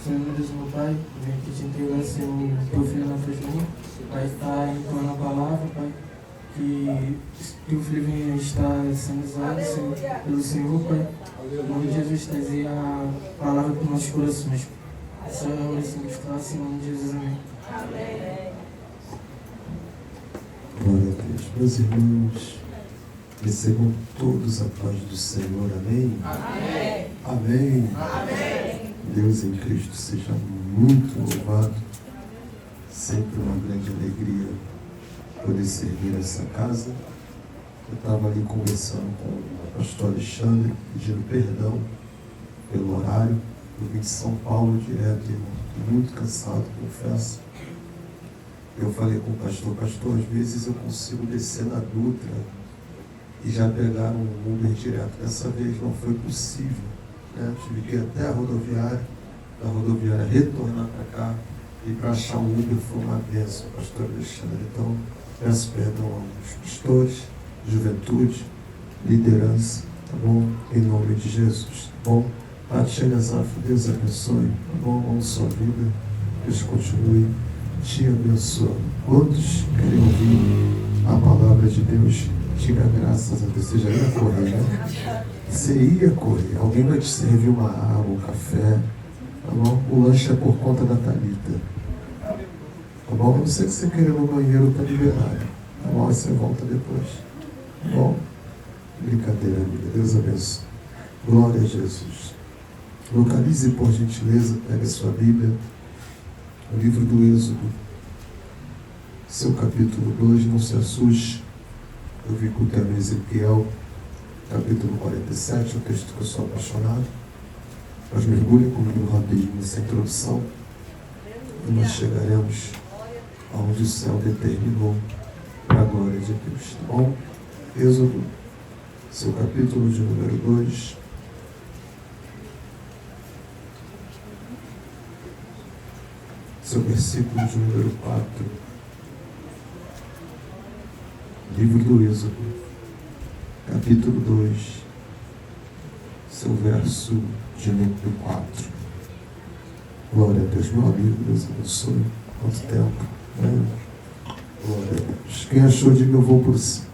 Senhor Deus, meu Pai, venho aqui te entregar, Senhor, o teu filho na frente de mim. Pai, está entoando a palavra, Pai, que o filho venha estar sendo usado, Senhor, pelo Senhor, Pai. Em nome de Jesus, trazer a palavra para os nossos corações. Essa é a oração que faço, em nome de Jesus, amém. Amém. Glória a Deus. Meus irmãos, recebam todos a paz do Senhor, amém? Amém. Amém. Amém. Deus em Cristo seja muito louvado. Sempre uma grande alegria poder servir essa casa. Eu estava ali conversando com o pastor Alexandre, pedindo perdão pelo horário. Eu vim de São Paulo direto, irmão. Estou muito cansado, confesso. Eu falei com o pastor, às vezes eu consigo descer na Dutra e já pegar um Uber direto. Dessa vez não foi possível, né? Tive que ir até a rodoviária, da rodoviária retornar para cá, e para achar um Uber foi uma bênção, pastor Alexandre. Então, peço perdão aos pastores, juventude, liderança, tá bom? Em nome de Jesus, tá bom? Tatiana Zaf, Deus abençoe, tá bom? Amo sua vida, Deus continue te abençoando. Quantos querem ouvir a palavra de Deus? Diga graças a Deus. Você já ia correr, né? Você ia correr. Alguém vai te servir uma água, um café, tá bom? O lanche é por conta da Thalita, tá bom? Eu não sei que você quer ir no banheiro, tá liberado, tá bom? Aí você volta depois, tá bom? Brincadeira, amiga. Deus abençoe. Glória a Jesus. Localize, por gentileza, pega a sua Bíblia, o livro do Êxodo, seu capítulo 2, não se assuste. Eu vi com o tema Ezequiel, capítulo 47, um texto que eu sou apaixonado. Mas mergulhe comigo rapidinho nessa introdução e nós chegaremos aonde o céu determinou para a glória de Deus, tá bom? Êxodo, seu capítulo de número 2. Seu versículo de número 4. Livro do Êxodo, capítulo 2, seu verso de número 4. Glória a Deus, meu amigo, Deus abençoe. Quanto tempo, né? Glória a Deus. Quem achou, diga eu vou para o céu.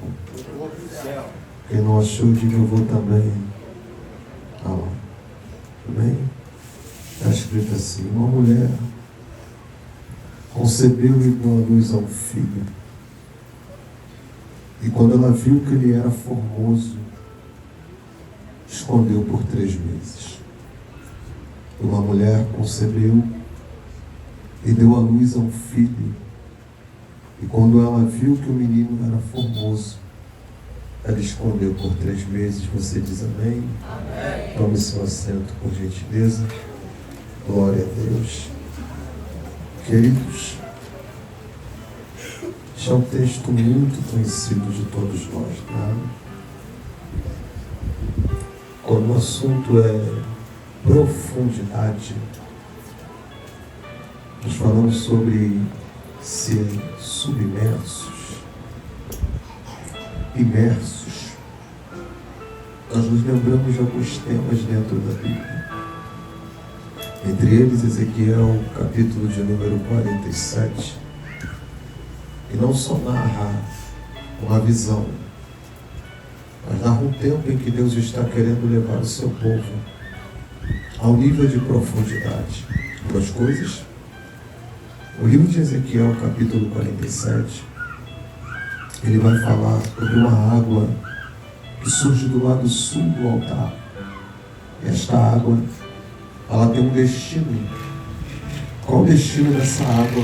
Quem não achou, diga eu vou também. Amém? Está escrito assim: uma mulher concebeu e deu à luz a um filho. E quando ela viu que ele era formoso, escondeu por 3 meses. Uma mulher concebeu e deu à luz a um filho. E quando ela viu que o menino era formoso, ela escondeu por 3 meses. Você diz amém? Amém. Tome seu assento, por gentileza. Glória a Deus. Queridos, este é um texto muito conhecido de todos nós, tá? Quando o assunto é profundidade, nós falamos sobre ser submersos, imersos. Nós nos lembramos de alguns temas dentro da Bíblia. Entre eles, Ezequiel, capítulo de número 47, que não só narra uma visão, mas narra um tempo em que Deus está querendo levar o seu povo ao nível de profundidade. Duas coisas. O livro de Ezequiel, capítulo 47, ele vai falar sobre uma água que surge do lado sul do altar. E esta água, ela tem um destino. Qual o destino dessa água?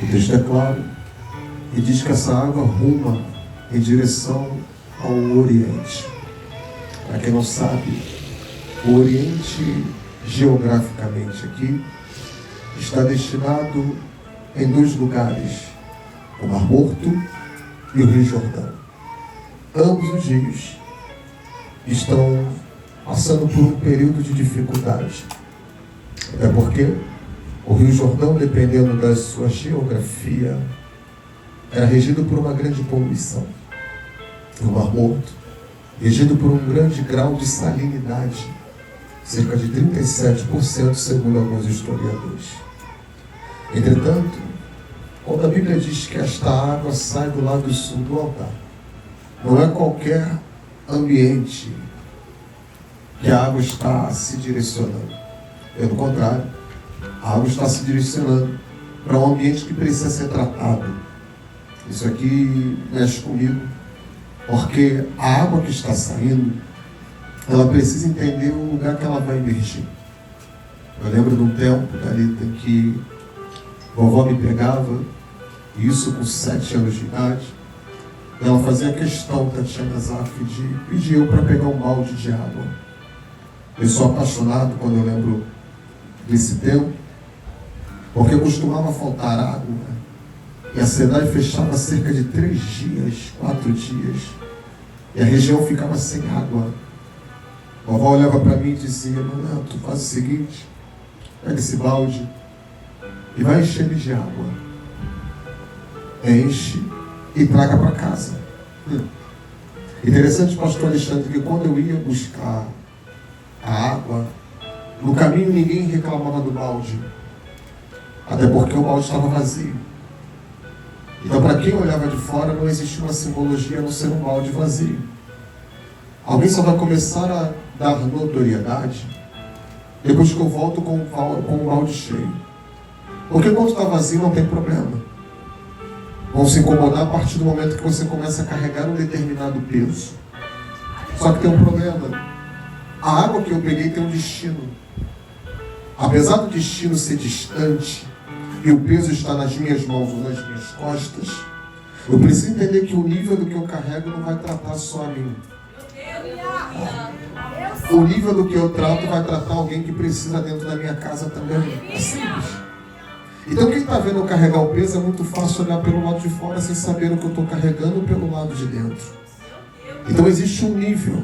O texto é claro e diz que essa água ruma em direção ao Oriente. Para quem não sabe, o Oriente, geograficamente aqui, está destinado em 2 lugares: o Mar Morto e o Rio Jordão. Ambos os rios estão passando por um período de dificuldade. Até porque o Rio Jordão, dependendo da sua geografia, era regido por uma grande poluição. O Mar Morto, regido por um grande grau de salinidade. cerca de 37%, segundo alguns historiadores. Entretanto, quando a Bíblia diz que esta água sai do lado sul do altar, não é qualquer ambiente que a água está se direcionando. Pelo contrário, a água está se direcionando para um ambiente que precisa ser tratado. Isso aqui mexe comigo, porque a água que está saindo, ela precisa entender o lugar que ela vai emergir. Eu lembro de um tempo, Thalita, que vovó me pegava, isso com 7 anos de idade, ela fazia questão, Tatiana Zaf, de pedir eu para pegar um balde de água. Eu sou apaixonado quando eu lembro desse tempo, porque costumava faltar água, e a cidade fechava cerca de 3 dias, 4 dias, e a região ficava sem água. A vovó olhava para mim e dizia: Manuel, tu faz o seguinte, pega esse balde e vai encher ele de água. Enche e traga para casa. Interessante, pastor Alexandre, que quando eu ia buscar a água, no caminho ninguém reclamava do balde, até porque o balde estava vazio. Então, para quem olhava de fora, não existia uma simbologia a não ser um balde vazio. Alguém só vai começar a dar notoriedade depois que eu volto com o balde cheio. Porque quando está vazio não tem problema. Vão se incomodar a partir do momento que você começa a carregar um determinado peso. Só que tem um problema. A água que eu peguei tem um destino. Apesar do destino ser distante e o peso está nas minhas mãos ou nas minhas costas, eu preciso entender que o nível do que eu carrego não vai tratar só a mim. O nível do que eu trato vai tratar alguém que precisa dentro da minha casa também. É simples. Então quem está vendo eu carregar o peso, é muito fácil olhar pelo lado de fora sem saber o que eu estou carregando pelo lado de dentro. Então existe um nível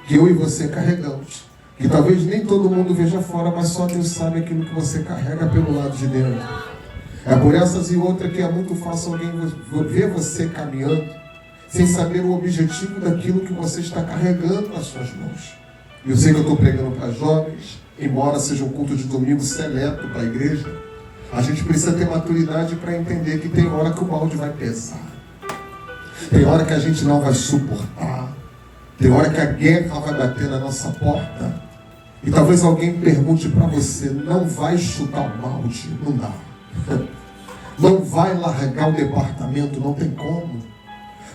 que eu e você carregamos, que talvez nem todo mundo veja fora, mas só Deus sabe aquilo que você carrega pelo lado de dentro. É por essas e outras que é muito fácil alguém ver você caminhando sem saber o objetivo daquilo que você está carregando nas suas mãos. Eu sei que eu estou pregando para jovens, embora seja um culto de domingo seleto para a igreja, a gente precisa ter maturidade para entender que tem hora que o balde vai pesar. Tem hora que a gente não vai suportar. Tem hora que a guerra vai bater na nossa porta. E talvez alguém pergunte para você: não vai chutar o balde? Não dá. Não vai largar o departamento? Não tem como.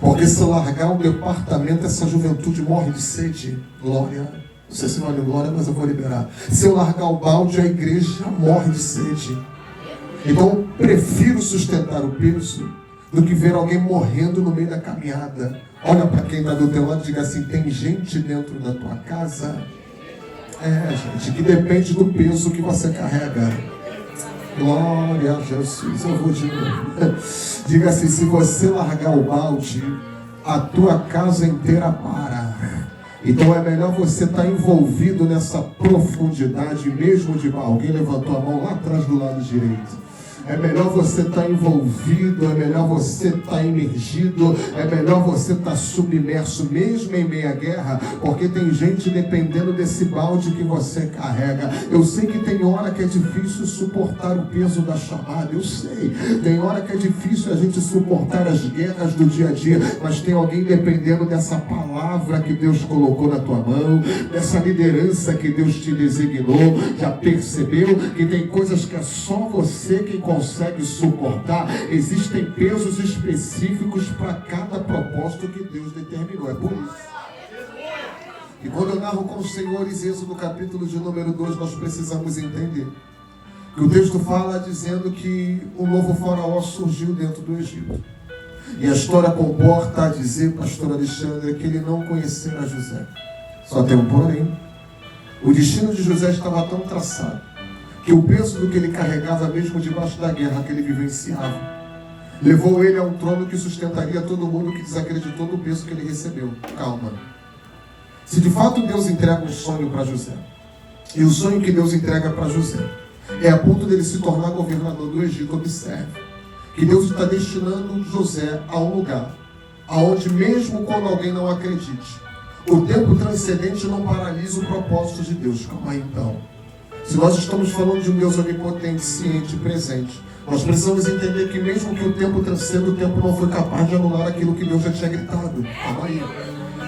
Porque se eu largar o departamento, essa juventude morre de sede. Glória. Não sei se vale glória, mas eu vou liberar. Se eu largar o balde, a igreja morre de sede. Então eu prefiro sustentar o peso do que ver alguém morrendo no meio da caminhada. Olha para quem está do teu lado e diga assim: tem gente dentro da tua casa, gente, que depende do peso que você carrega. Glória a Jesus. Eu vou de novo. Diga assim: se você largar o balde, a tua casa inteira para. Então é melhor você estar envolvido nessa profundidade mesmo de mal. Alguém levantou a mão lá atrás do lado direito. É melhor você estar envolvido, é melhor você estar imergido, é melhor você estar submerso mesmo em meia guerra, porque tem gente dependendo desse balde que você carrega. Eu sei que tem hora que é difícil suportar o peso da chamada, eu sei. Tem hora que é difícil a gente suportar as guerras do dia a dia, mas tem alguém dependendo dessa palavra que Deus colocou na tua mão, dessa liderança que Deus te designou. Já percebeu que tem coisas que é só você quem consegue suportar? Existem pesos específicos para cada propósito que Deus determinou. É por isso. E quando eu narro com os senhores isso no capítulo de número 2, nós precisamos entender que o texto fala dizendo que um novo faraó surgiu dentro do Egito. E a história comporta a dizer, pastor Alexandre, que ele não conhecera José. Só tem um porém. O destino de José estava tão traçado que o peso do que ele carregava, mesmo debaixo da guerra que ele vivenciava, levou ele a um trono que sustentaria todo mundo que desacreditou no peso que ele recebeu. Calma. Se de fato Deus entrega um sonho para José, e o sonho que Deus entrega para José é a ponto dele se tornar governador do Egito, observe que Deus está destinando José a um lugar aonde, mesmo quando alguém não acredite, O tempo transcendente não paralisa o propósito de Deus. Calma aí, então. Se nós estamos falando de um Deus onipotente, ciente e presente, nós precisamos entender que mesmo que o tempo transcenda, o tempo não foi capaz de anular aquilo que Deus já tinha gritado. Calma aí.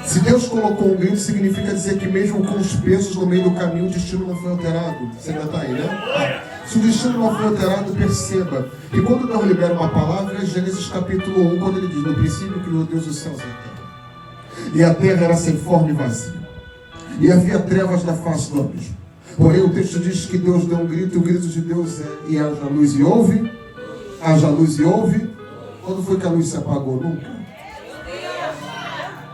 Se Deus colocou um grito, significa dizer que mesmo com os pesos no meio do caminho, o destino não foi alterado. Você ainda está aí, né? Se o destino não foi alterado, perceba que quando Deus libera uma palavra, é Gênesis capítulo 1, quando ele diz: no princípio criou Deus os céus e a terra. E a terra era sem forma e vazia. E havia trevas na face do abismo. Porém, o texto diz que Deus deu um grito, e o grito de Deus é: e haja luz e houve. Haja luz e houve. Quando foi que a luz se apagou? Nunca.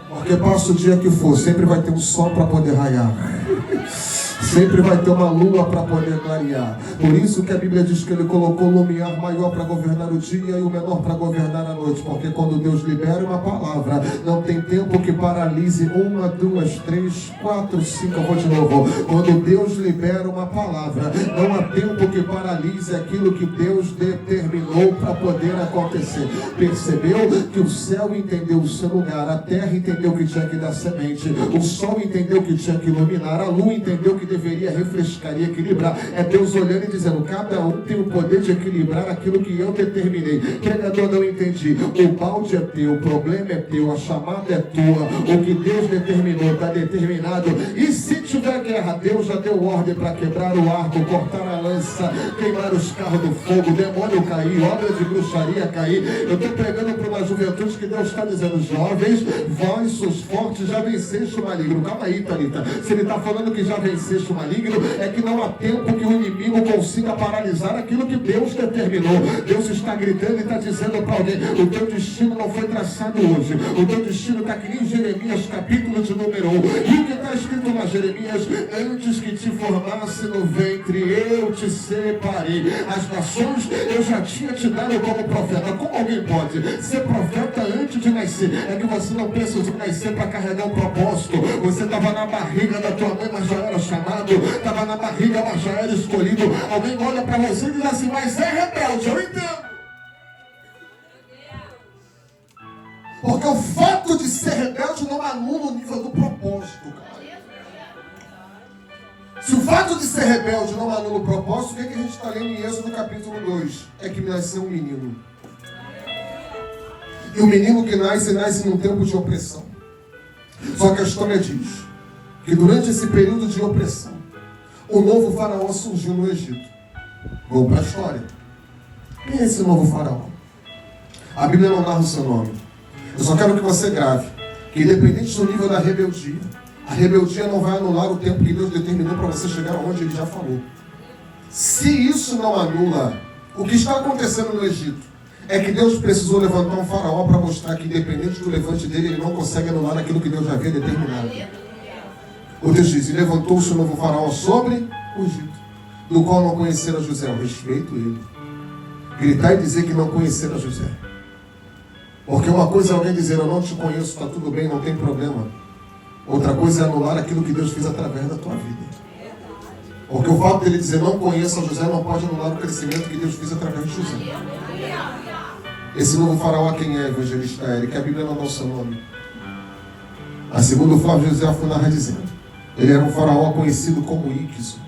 Porque passa o dia que for, sempre vai ter um sol para poder raiar. Sempre vai ter uma lua para poder clarear. Por isso que a Bíblia diz que ele colocou o lumiar maior para governar o dia e o menor para governar a noite. Porque quando Deus libera uma palavra, não tem tempo que paralise. 1, 2, 3, 4, 5. Eu vou de novo. Quando Deus libera uma palavra, não há tempo que paralise aquilo que Deus determinou para poder acontecer. Percebeu que o céu entendeu o seu lugar, a terra entendeu que tinha que dar semente, o sol entendeu que tinha que iluminar, a lua entendeu que deveria refrescar e equilibrar. É Deus olhando e dizendo: cada um tem o poder de equilibrar aquilo que eu determinei. Pregador, não entendi. O balde é teu, o problema é teu, a chamada é tua, o que Deus determinou está determinado. E se tiver guerra, Deus já deu ordem para quebrar o arco, cortar a lança, queimar os carros do fogo, demônio cair, obra de bruxaria cair. Eu estou pregando para uma juventude que Deus está dizendo: jovens, vós sois fortes, já venceste o maligno. Calma aí, Thalita. Se ele está falando que já venceste o maligno, é que não há tempo que o inimigo consiga paralisar aquilo que Deus determinou. Deus está gritando e está dizendo para alguém: o teu destino não foi traçado hoje. O teu destino está aqui em Jeremias capítulo de número 1. E o que está escrito lá, Jeremias? Antes que te formasse no ventre, eu te separei. As nações eu já tinha te dado como profeta. Como alguém pode ser profeta antes de nascer? É que você não precisou nascer para carregar um propósito. Você estava na barriga da tua mãe, mas já era chamado. Estava na barriga, mas já era escolhido. Alguém olha para você e diz assim: mas é rebelde. Eu entendo. Porque o fato de ser rebelde não anula o nível do propósito, cara. Se o fato de ser rebelde não anula o propósito, o que a gente está lendo em Êxodo capítulo 2? É que nasceu um menino. E o menino que nasce num tempo de opressão. Só que a história diz que durante esse período de opressão, o novo faraó surgiu no Egito. Vamos para a história. Quem é esse novo faraó? A Bíblia não narra o seu nome. Eu só quero que você grave que, independente do nível da rebeldia, a rebeldia não vai anular o tempo que Deus determinou para você chegar aonde Ele já falou. Se isso não anula, o que está acontecendo no Egito é que Deus precisou levantar um faraó para mostrar que, independente do levante dele, ele não consegue anular aquilo que Deus já havia determinado. O texto diz: e levantou-se o novo faraó sobre o Egito, do qual não conhecera José. Eu respeito ele. Gritar e dizer que não conhecera José. Porque uma coisa é alguém dizer: eu não te conheço, está tudo bem, não tem problema. Outra coisa é anular aquilo que Deus fez através da tua vida. Porque o fato dele dizer não conheça José não pode anular o crescimento que Deus fez através de José. Esse novo faraó, quem é, evangelista Eric? A Bíblia não dá o seu nome. A segundo o Flávio José foi narra dizendo: ele era um faraó conhecido como Íquiso.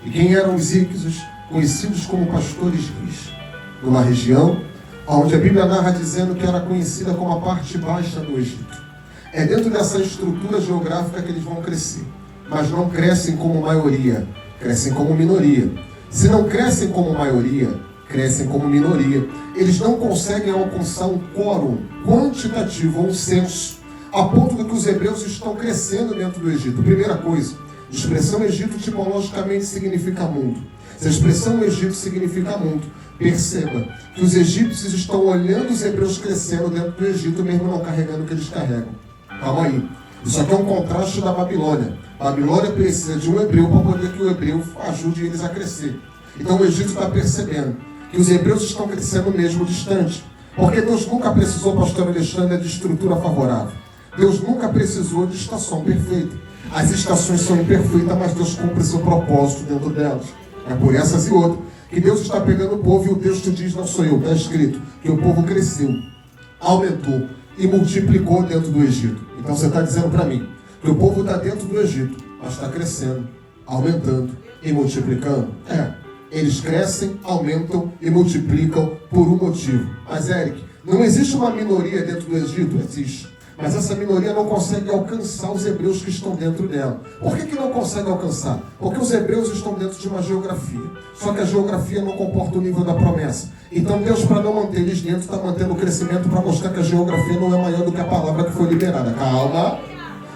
E quem eram os Íquisos? Conhecidos como pastores reis. Numa região onde a Bíblia narra dizendo que era conhecida como a parte baixa do Egito. É dentro dessa estrutura geográfica que eles vão crescer. Mas não crescem como maioria, crescem como minoria. Se não crescem como maioria, crescem como minoria. Eles não conseguem alcançar um quórum quantitativo, um censo, a ponto de que os hebreus estão crescendo dentro do Egito. Primeira coisa, a expressão Egito tipologicamente significa mundo. Se a expressão Egito significa mundo, perceba que os egípcios estão olhando os hebreus crescendo dentro do Egito, mesmo não carregando o que eles carregam. Calma aí. Isso aqui é um contraste da Babilônia. A Babilônia precisa de um hebreu para poder que o hebreu ajude eles a crescer. Então o Egito está percebendo que os hebreus estão crescendo mesmo distante. Porque Deus nunca precisou, pastor Alexandre, de estrutura favorável. Deus nunca precisou de estação perfeita. As estações são imperfeitas, mas Deus cumpre seu propósito dentro delas. É por essas e outras que Deus está pegando o povo, e o texto diz, não sou eu, está escrito, que o povo cresceu, aumentou e multiplicou dentro do Egito. Então você está dizendo para mim Que o povo está dentro do Egito, mas está crescendo, aumentando e multiplicando. Eles crescem, aumentam e multiplicam por um motivo. Mas, Eric, não existe uma minoria dentro do Egito? Existe. Mas essa minoria não consegue alcançar os hebreus que estão dentro dela. Por que não consegue alcançar? Porque os hebreus estão dentro de uma geografia. Só que a geografia não comporta o nível da promessa. Então Deus, para não manter eles dentro, está mantendo o crescimento para mostrar que a geografia não é maior do que a palavra que foi liberada. Calma!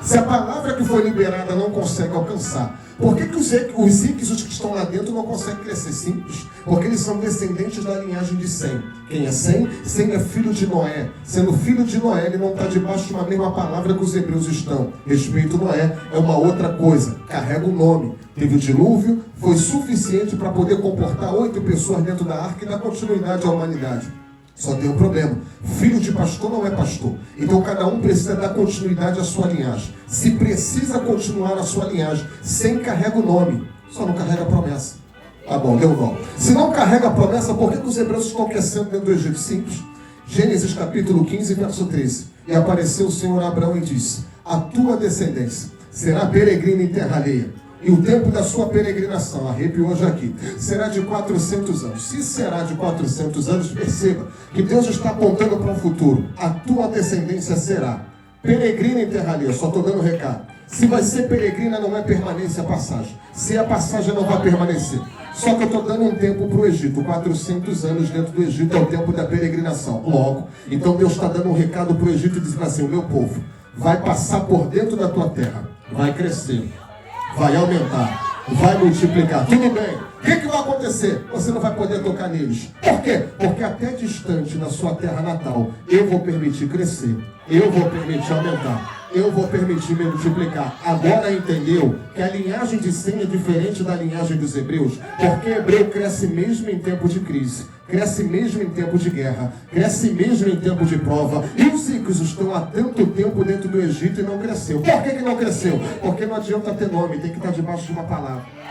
Se a palavra que foi liberada não consegue alcançar, por que os íquios que estão lá dentro não conseguem crescer? Simples. Porque eles são descendentes da linhagem de Sem. Quem é Sem? Sem é filho de Noé. Sendo filho de Noé, ele não está debaixo de uma mesma palavra que os hebreus estão. Respeito Noé é uma outra coisa. Carrega o nome. Teve o dilúvio, foi suficiente para poder comportar 8 pessoas dentro da arca e dar continuidade à humanidade. Só tem um problema. Filho de pastor não é pastor. Então cada um precisa dar continuidade à sua linhagem. Se precisa continuar a sua linhagem, Sem carrega o nome, só não carrega a promessa. Tá bom, deu nó. Se não carrega a promessa, por que os hebreus estão crescendo dentro do Egito? Simples. Gênesis capítulo 15, verso 13. E apareceu o Senhor a Abraão e disse: a tua descendência será peregrina em terra alheia. E o tempo da sua peregrinação, arrepio hoje aqui, será de 400 anos. Se será de 400 anos, perceba que Deus está apontando para um futuro. A tua descendência será peregrina em terra alheia. Eu só estou dando um recado. Se vai ser peregrina, não é permanência, é passagem. Se é passagem, não vai permanecer. Só que eu estou dando um tempo para o Egito. 400 anos dentro do Egito é o tempo da peregrinação. Logo, então Deus está dando um recado para o Egito e dizendo assim: o meu povo vai passar por dentro da tua terra, vai crescer, vai aumentar, vai multiplicar. Tudo bem. O que vai acontecer? Você não vai poder tocar neles. Por quê? Porque até distante na sua terra natal, eu vou permitir crescer, eu vou permitir aumentar, eu vou permitir me multiplicar. Agora entendeu que a linhagem de Sem é diferente da linhagem dos hebreus? Porque hebreu cresce mesmo em tempo de crise, cresce mesmo em tempo de guerra, cresce mesmo em tempo de prova. E os íquios estão há tanto tempo dentro do Egito e não cresceu. Por que não cresceu? Porque não adianta ter nome, tem que estar debaixo de uma palavra.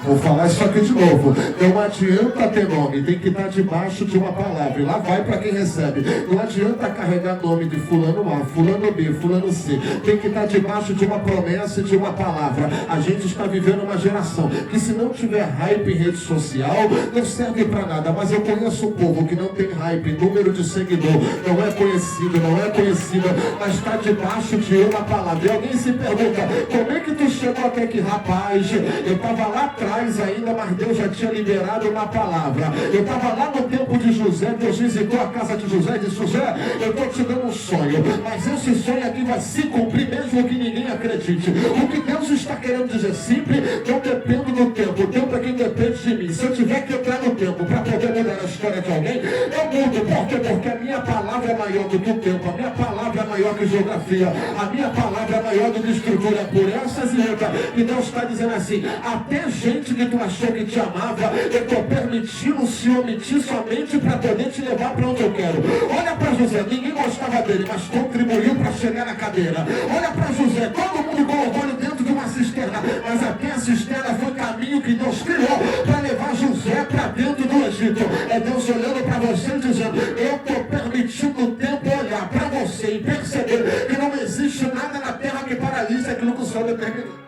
Vou falar isso aqui de novo. Não adianta ter nome, tem que estar debaixo de uma palavra. E lá vai para quem recebe. Não adianta carregar nome de fulano A, fulano B, fulano C. Tem que estar debaixo de uma promessa e de uma palavra. A gente está vivendo uma geração que, se não tiver hype em rede social, não serve para nada. Mas eu conheço um povo que não tem hype, número de seguidor, não é conhecido, não é conhecida, mas está debaixo de uma palavra. E alguém se pergunta: como é que tu chegou até aqui? Rapaz, eu estava lá atrás ainda, mas Deus já tinha liberado uma palavra. Eu estava lá no tempo de José, Deus visitou a casa de José e disse: José, eu estou te dando um sonho, mas esse sonho aqui vai se cumprir mesmo que ninguém acredite. O que Deus está querendo dizer sempre: eu dependo do tempo, o tempo é quem depende de mim. Se eu tiver que entrar no tempo para poder mudar a história de alguém, eu mudo. Por quê? Porque a minha palavra é maior do que o tempo, a minha palavra é maior que geografia, a minha palavra é maior do que estrutura. Por essas e outras, e Deus está dizendo assim: até gente que tu achou que te amava, eu estou permitindo se omitir somente para poder te levar para onde eu quero. Olha para José, ninguém gostava dele, mas contribuiu para chegar na cadeira. Olha para José, todo mundo colocou ele dentro de uma cisterna, mas até a cisterna foi caminho que Deus criou para levar José para dentro do Egito. É Deus olhando para você e dizendo: eu estou permitindo o tempo olhar para você e perceber que não existe nada na terra que paralise aquilo que o Senhor determinou.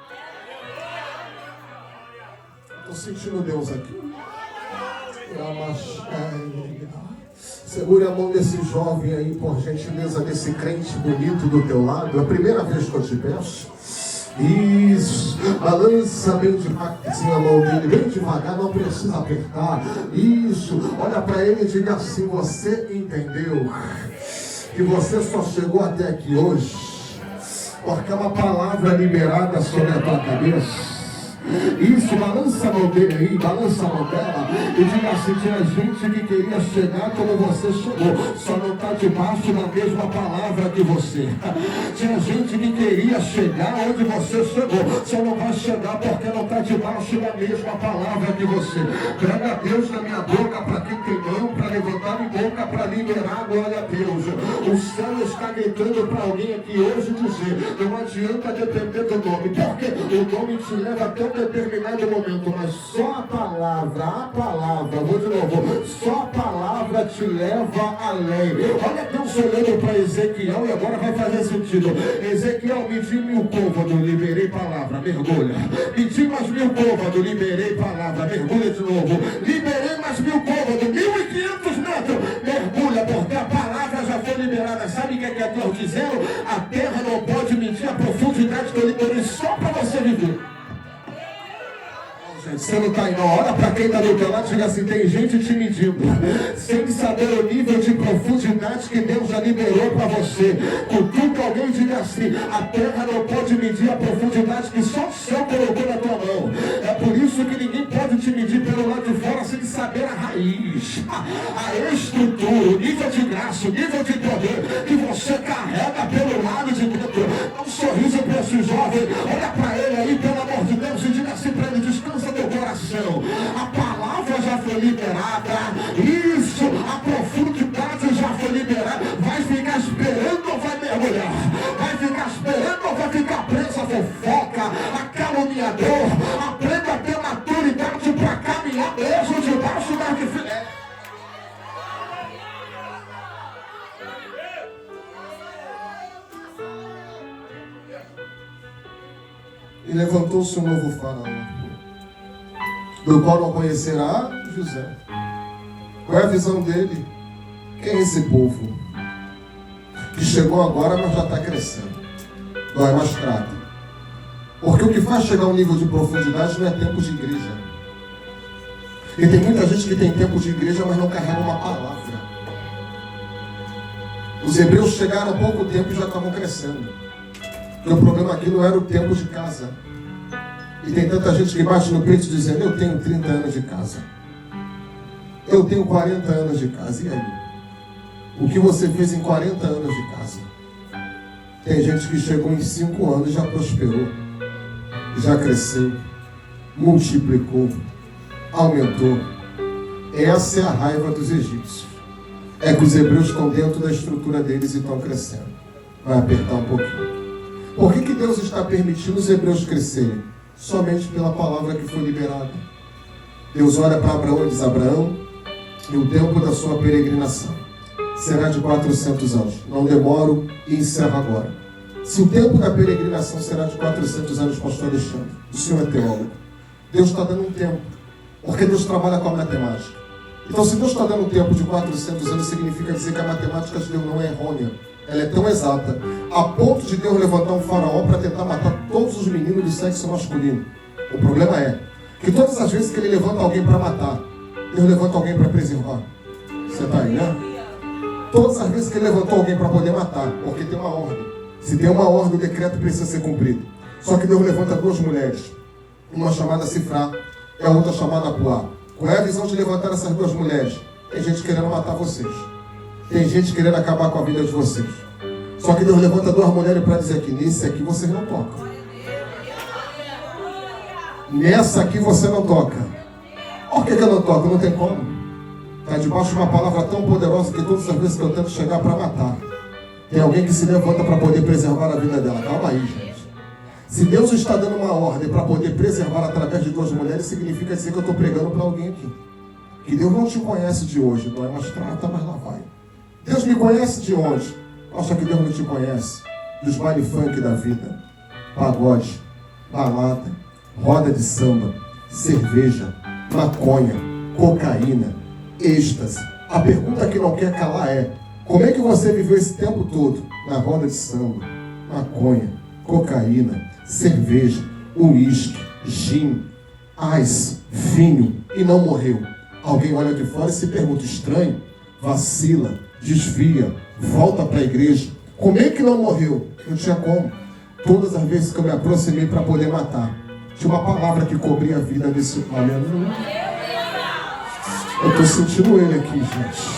Estou sentindo Deus aqui. Segure a mão desse jovem aí, por gentileza, desse crente bonito do teu lado. É a primeira vez que eu te peço. Isso. Balança bem devagarzinho a mão dele, bem devagar, não precisa apertar. Isso. Olha para ele e diga assim: você entendeu que você só chegou até aqui hoje porque é uma palavra liberada sobre a tua cabeça. Isso, balança a mão dele aí, balança a mão dela e diga assim: tinha gente que queria chegar como você chegou, só não está debaixo da mesma palavra que você. Tinha gente que queria chegar onde você chegou, só não vai chegar porque não está debaixo da mesma palavra que você. Prega a Deus na minha boca para quem tem mão, para levantar minha boca, para liberar. Glória a Deus. O céu está gritando para alguém aqui hoje dizer: não adianta depender do nome, porque o nome te leva até determinado momento, mas só a palavra, vou de novo, só a palavra te leva além. Olha Deus olhando para Ezequiel e agora vai fazer sentido. Ezequiel, medi 1000 côvados, liberei palavra, mergulha. Medi mais 1000 côvados, liberei palavra, mergulha de novo. Liberei mais 1000 côvados, 1500 metros, mergulha, porque a palavra já foi liberada. Sabe o que é Deus dizendo? A terra não pode medir a profundidade que eu liberei só para você viver. Você não está indo. Olha para quem está do teu lado e diga assim: tem gente te medindo, sem saber o nível de profundidade que Deus já liberou para você. Cutuca alguém e diga assim: a terra não pode medir a profundidade que só o céu colocou na tua mão. É por isso que ninguém pode te medir pelo lado de fora sem saber a raiz, a estrutura, o nível de graça, o nível de poder que você carrega pelo lado de dentro. Dá um sorriso para esse jovem, olha para ele aí, pelo amor de Deus, e diga assim para ele: descansa teu coração, a palavra já foi liberada, isso, a profundidade já foi liberada. Vai ficar esperando ou vai mergulhar? Vai ficar esperando ou vai ficar preso a fofoca, a caluniador? Aprenda a ter maturidade para caminhar mesmo debaixo da diferença. E levantou-se um novo faraó, do qual não conhecerá José. Qual é a visão dele? Quem é esse povo? Que chegou agora, mas já está crescendo. Não é mais trata. Porque o que faz chegar a um nível de profundidade não é tempo de igreja. E tem muita gente que tem tempo de igreja, mas não carrega uma palavra. Os hebreus chegaram há pouco tempo e já estavam crescendo. Porque o problema aqui não era o tempo de casa. E tem tanta gente que bate no peito dizendo: eu tenho 30 anos de casa, eu tenho 40 anos de casa. E aí? O que você fez em 40 anos de casa? Tem gente que chegou em 5 anos e já prosperou, já cresceu, multiplicou, aumentou. Essa é a raiva dos egípcios. É que os hebreus estão dentro da estrutura deles e estão crescendo. Vai apertar um pouquinho. Por que Deus está permitindo os hebreus crescerem? Somente pela palavra que foi liberada. Deus olha para Abraão e diz: Abraão, e o tempo da sua peregrinação será de 400 anos. Não demoro e encerro agora. Se o tempo da peregrinação será de 400 anos, pastor Alexandre, o senhor é teólogo, Deus está dando um tempo, porque Deus trabalha com a matemática. Então, se Deus está dando um tempo de 400 anos, significa dizer que a matemática de Deus não é errônea. Ela é tão exata, a ponto de Deus levantar um faraó para tentar matar todos os meninos do sexo masculino. O problema é que todas as vezes que ele levanta alguém para matar, Deus levanta alguém para preservar. Você está aí, né? Todas as vezes que ele levantou alguém para poder matar, porque tem uma ordem. Se tem uma ordem, o decreto precisa ser cumprido. Só que Deus levanta 2 mulheres, uma chamada Sifrá e a outra chamada Puá. Qual é a visão de levantar essas 2 mulheres? Tem gente querendo matar vocês. Tem gente querendo acabar com a vida de vocês. Só que Deus levanta 2 mulheres para dizer que nesse aqui vocês não tocam. Nessa aqui você não toca. Por que eu não toco? Não tem como. Está debaixo de uma palavra tão poderosa que todas as vezes que eu tento chegar para matar, tem alguém que se levanta para poder preservar a vida dela. Calma aí, gente. Se Deus está dando uma ordem para poder preservar através de 2 mulheres, significa dizer que eu estou pregando para alguém aqui. Que Deus não te conhece de hoje, não é mais trata, mas lá vai. Deus me conhece de onde? Acha que Deus não te conhece? Dos baile funk da vida, pagode, balada, roda de samba, cerveja, maconha, cocaína, êxtase. A pergunta que não quer calar é: como é que você viveu esse tempo todo na roda de samba, maconha, cocaína, cerveja, uísque, gin, ice, vinho e não morreu? Alguém olha de fora e se pergunta: estranho, vacila, desvia, volta para a igreja. Como é que não morreu? Não tinha como. Todas as vezes que eu me aproximei para poder matar, tinha uma palavra que cobria a vida desse homem. Eu estou sentindo ele aqui, gente.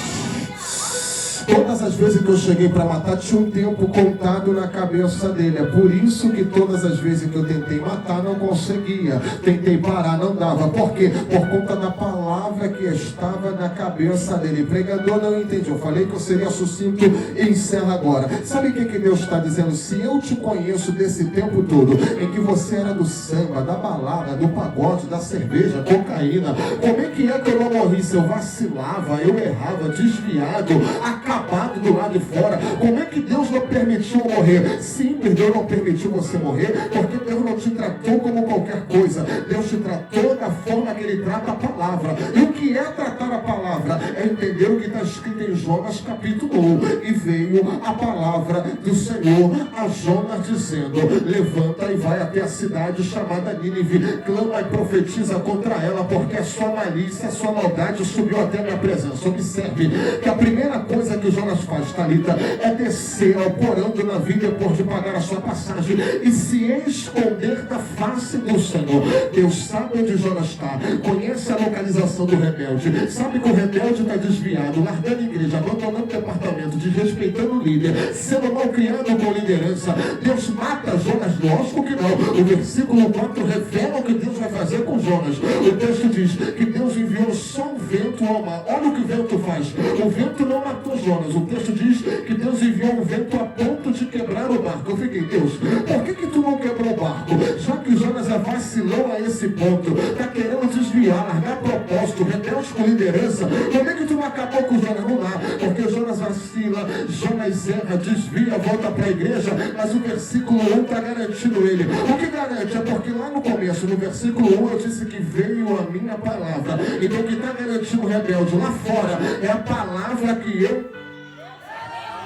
Todas as vezes que eu cheguei para matar, tinha um tempo contado na cabeça dele. É por isso que todas as vezes que eu tentei matar, não conseguia. Tentei parar, não dava. Por quê? Por conta da palavra que estava na cabeça dele. Pregador, não entendi. Eu falei que eu seria sucinto e encerro agora. Sabe o que Deus está dizendo? Se eu te conheço desse tempo todo, em que você era do samba, da balada, do pagode, da cerveja, cocaína, como é que eu não morri? Se eu vacilava, eu errava, desviado, acabado do lado de fora, como é que Deus não permitiu eu morrer? Simples, Deus não permitiu você morrer, porque Deus não te tratou como qualquer coisa. Deus te tratou da forma que Ele trata a palavra. E o que é tratar a palavra? É entender o que está escrito em Jonas capítulo 1. E veio a palavra do Senhor a Jonas dizendo: levanta e vai até a cidade chamada Nínive, clama e profetiza contra ela, porque a sua malícia, a sua maldade subiu até a minha presença. Observe que a primeira coisa que Jonas faz, Talita, é descer ao porão do navio depois de pagar a sua passagem e se esconder da face do Senhor. Deus sabe onde Jonas está, conhece a localização do rebelde, sabe que o rebelde está desviado, largando a igreja, abandonando o departamento, desrespeitando o líder, sendo mal criado com liderança. Deus mata Jonas? Lógico que não. O versículo 4 revela o que Deus vai fazer com Jonas. O texto diz que Deus enviou só um vento ao mar. Olha o que o vento faz. O vento não matou Jonas. O texto diz que Deus enviou um vento a ponto de quebrar o barco. Eu fiquei, Deus, por que tu não quebrou o barco? Já que Jonas é vacilão a esse ponto, está querendo desviar, largar propósito, rebelde com liderança, como é que tu não acabou com Jonas? Não dá, porque Jonas vacila, Jonas erra, desvia, volta para a igreja, mas o versículo 1 está garantindo ele. O que garante? É porque lá no começo, no versículo 1, eu disse que veio a minha palavra. Então o que está garantindo o rebelde lá fora é a palavra que eu...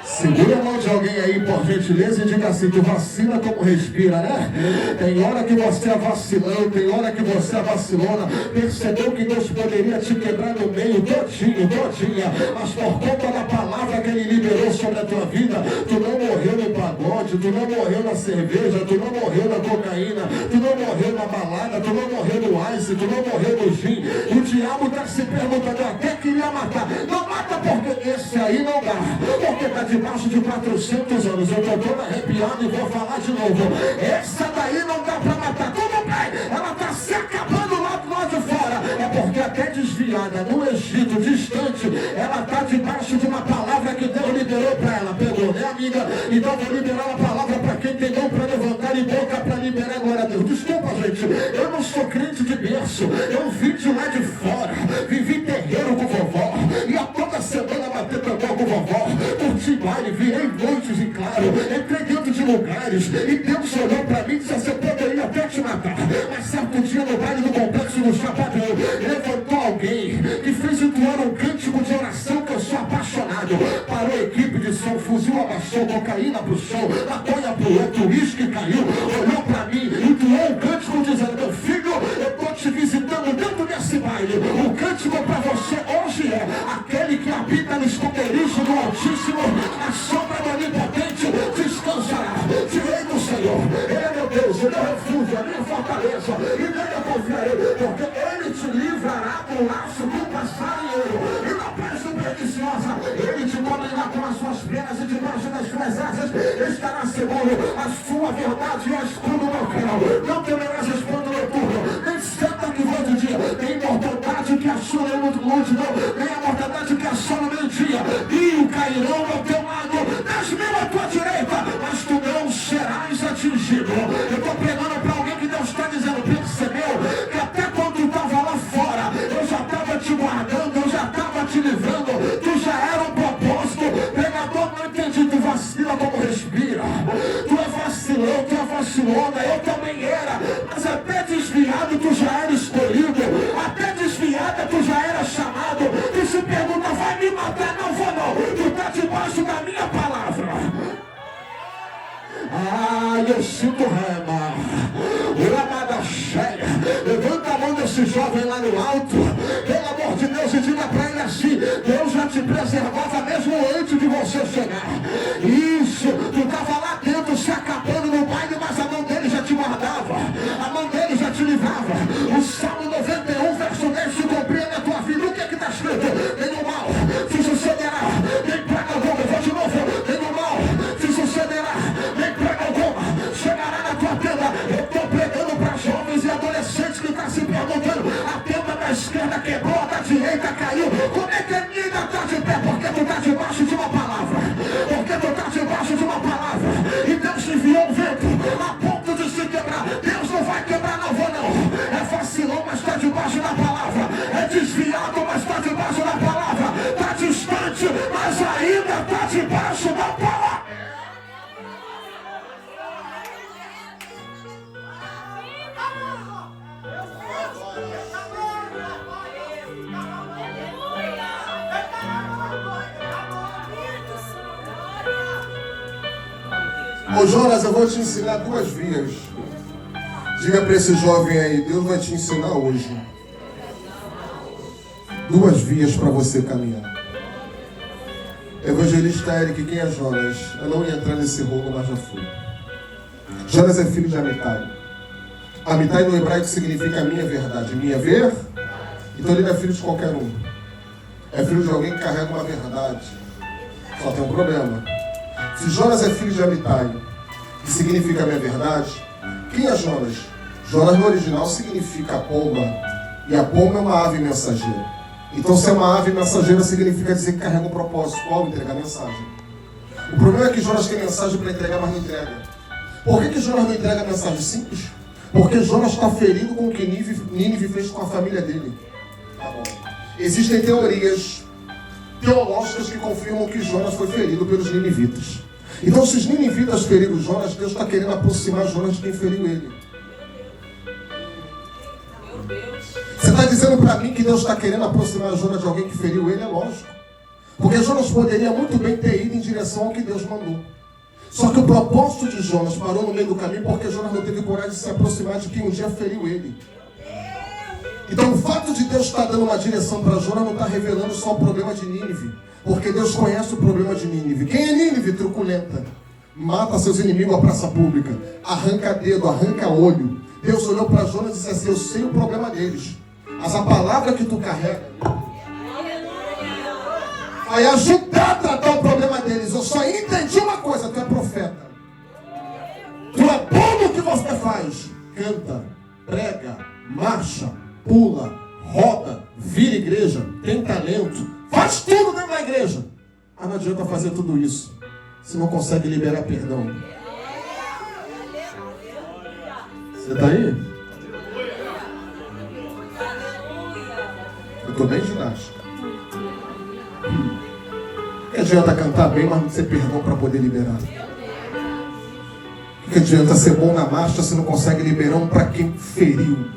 Segura a mão de alguém aí, por gentileza, e diga assim: tu vacila como respira, né? Tem hora que você é vacilão, tem hora que você é vacilona. Percebeu que Deus poderia te quebrar no meio todinha, mas por conta da palavra que Ele liberou sobre a tua vida, tu não morreu no pagode, tu não morreu na cerveja, tu não morreu na cocaína, tu não morreu na balada, tu não morreu no ice, tu não morreu no gin. O diabo está se perguntando, eu até queria matar. Não mata, porque esse aí não dá, porque está debaixo de 400 anos. Eu estou todo arrepiado e vou falar de novo. Essa daí não dá para matar. Tudo bem, ela está se acabando lá do lado de fora. É porque até desviada no Egito, distante, ela está debaixo de uma palavra que Deus liberou para ela. Pegou, né, amiga? Então vou liberar a palavra para quem tem mão para levantar e boca para liberar. Glória a Deus. Desculpa, gente, eu não sou crente de berço. Eu vim de lá de fora, vivi terreiro com vovó, ia toda semana bater tambor com vovó, curti baile, virei noites em claro, entrei dentro de lugares e Deus olhou para mim e disse: você poderia até te matar, mas certo dia no baile do complexo do Chapadão levantou alguém que fez entoar um cântico de oração que eu sou apaixonado. Parou a equipe de som, fuzil abaixou, cocaína pro chão, maconha pro outro, uísque caiu, olhou para mim, entoou um cântico dizendo: meu filho, eu estou te visitando dentro desse baile. O cântico para você hoje é: aquele que habita no esconderijo do Altíssimo, a sombra do Onipotente descansará. Direi do Senhor, Ele é meu Deus, Ele é o refúgio, a minha fortaleza, e nele eu confiarei, porque Ele te livrará do laço do passarinheiro e da peste perniciosa. Ele te cobrirá com as suas penas e debaixo das suas asas estará seguro. A sua verdade é escudo no canal. Não temerás espanto noturno, nem seta que voa de dia, nem mortandade que assola no multidão, nem a mortandade que assola no meio-dia. E cairão ao teu lado, 10.000 à tua direita, mas tu não serás atingido. Eu estou pregando para alguém que Deus está dizendo: percebeu que até quando tu estava lá fora, eu já estava te guardando, eu já estava te livrando, tu já era um propósito. Pregador, não entendi, tu vacila como respira, tu é vacilão, tu é vacilona, eu também era, mas até desviado tu já era escolhido, até desviada tu já era chamado. Tu se pergunta: vai me matar? Não vou não, tu está debaixo da minha palavra. Eu sinto rema. Levanta a mão desse jovem lá no alto, pelo amor de Deus, e diga para ele assim: Deus já te preservava mesmo antes de você chegar. Isso, tu estava lá dentro se acabando no baile, mas a mão dele já te guardava, a mão dele já te livrava. O Salmo 91, verso 10 se cumpria na tua vida. O que é que está escrito? Nenhum mal te sucederá, nem praga alguma. Eu vou de novo: nenhum mal te sucederá, nem praga alguma chegará na tua tenda. Eu estou pregando para jovens e adolescentes que estão se perguntando: a tenda da esquerda quebrou, a da direita direita caiu. Como é que ainda está de pé? Porque tu está debaixo de uma palavra. Porque tu está debaixo de uma palavra. E Deus enviou um vento a ponto de se quebrar. Deus não vai quebrar, não vou não. É vacilão, mas está debaixo da palavra. É desviado, mas está debaixo da palavra. Está distante, mas ainda está debaixo da palavra. Ô Jonas, eu vou te ensinar 2 vias. Diga para esse jovem aí, Deus vai te ensinar hoje 2 vias para você caminhar. Evangelista Eric, quem é Jonas? Eu não ia entrar nesse rolo, mas já fui. Jonas é filho de Amitai. Amitai no hebraico significa minha verdade. Minha ver? Então ele não é filho de qualquer um. É filho de alguém que carrega uma verdade. Só tem um problema. Se Jonas é filho de Amitai, que significa minha verdade, quem é Jonas? Jonas no original significa pomba. E a pomba é uma ave mensageira. Então se é uma ave mensageira, significa dizer que carrega um propósito. Qual? Entregar mensagem. O problema é que Jonas tem mensagem para entregar, mas não entrega. Por que Jonas não entrega mensagem? Simples. Porque Jonas está ferido com o que Nínive fez com a família dele. Tá bom. Existem teorias teológicas que confirmam que Jonas foi ferido pelos ninivitas. Então, se os ninivitas feriram Jonas, Deus está querendo aproximar Jonas de quem feriu ele. Você está dizendo para mim que Deus está querendo aproximar Jonas de alguém que feriu ele? É lógico. Porque Jonas poderia muito bem ter ido em direção ao que Deus mandou. Só que o propósito de Jonas parou no meio do caminho porque Jonas não teve coragem de se aproximar de quem um dia feriu ele. Então o fato de Deus estar dando uma direção para Jonas não está revelando só o problema de Nínive. Porque Deus conhece o problema de Nínive. Quem é Nínive? Truculenta. Mata seus inimigos à praça pública. Arranca dedo, arranca olho. Deus olhou para Jonas e disse assim, eu sei o problema deles. Mas a palavra que tu carrega vai ajudar a tratar o problema deles. Eu só entendi uma coisa, tu é profeta. Tu é bom no que você faz. Canta, prega, marcha, pula, roda, vira igreja, tem talento. Faz tudo dentro da igreja. Mas não adianta fazer tudo isso se não consegue liberar perdão. Você está aí? Eu estou bem ginástica. Que adianta cantar bem, mas não ter perdão para poder liberar? Que adianta ser bom na marcha se não consegue liberar um para quem feriu?